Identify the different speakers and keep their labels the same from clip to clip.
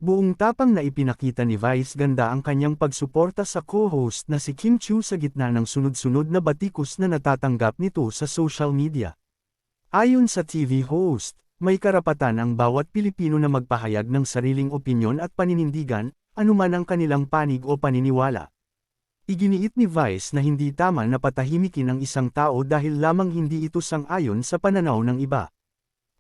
Speaker 1: Buong tapang na ipinakita ni Vice Ganda ang kanyang pagsuporta sa co-host na si Kim Chiu sa gitna ng sunod-sunod na batikos na natatanggap nito sa social media. Ayon sa TV host, may karapatan ang bawat Pilipino na magpahayag ng sariling opinyon at paninindigan, anuman ang kanilang panig o paniniwala. Iginiit ni Vice na hindi tama na patahimikin ang isang tao dahil lamang hindi ito sang-ayon sa pananaw ng iba.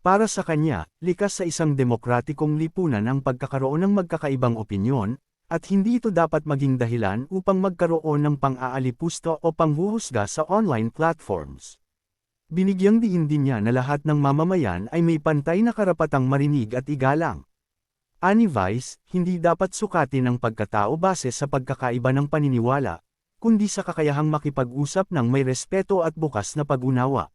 Speaker 1: Para sa kanya, likas sa isang demokratikong lipunan ang pagkakaroon ng magkakaibang opinyon, at hindi ito dapat maging dahilan upang magkaroon ng pang-aalipusta o panghuhusga sa online platforms. Binigyang diin din niya na lahat ng mamamayan ay may pantay na karapatang marinig at igalang. Ani Vice, hindi dapat sukatin ang pagkatao base sa pagkakaiba ng paniniwala, kundi sa kakayahang makipag-usap ng may respeto at bukas na pag-unawa.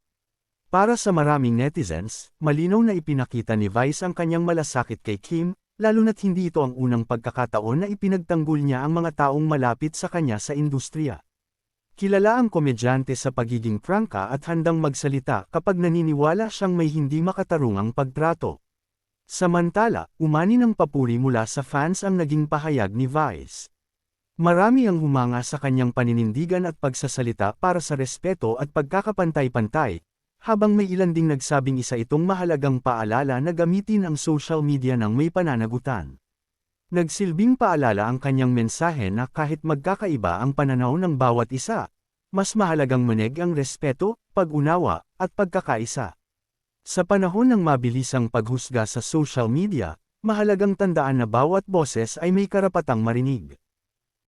Speaker 1: Para sa maraming netizens, malinaw na ipinakita ni Vice ang kanyang malasakit kay Kim, lalo na't hindi ito ang unang pagkakataon na ipinagtanggol niya ang mga taong malapit sa kanya sa industriya. Kilala ang komedyante sa pagiging prangka at handang magsalita kapag naniniwala siyang may hindi makatarungang pagtrato. Samantala, umani ng papuri mula sa fans ang naging pahayag ni Vice. Marami ang humanga sa kanyang paninindigan at pagsasalita para sa respeto at pagkakapantay-pantay, habang may ilan ding nagsabing isa itong mahalagang paalala na gamitin ang social media ng may pananagutan. Nagsilbing paalala ang kanyang mensahe na kahit magkakaiba ang pananaw ng bawat isa, mas mahalagang manig ang respeto, pag-unawa, at pagkakaisa. Sa panahon ng mabilisang paghusga sa social media, mahalagang tandaan na bawat boses ay may karapatang marinig.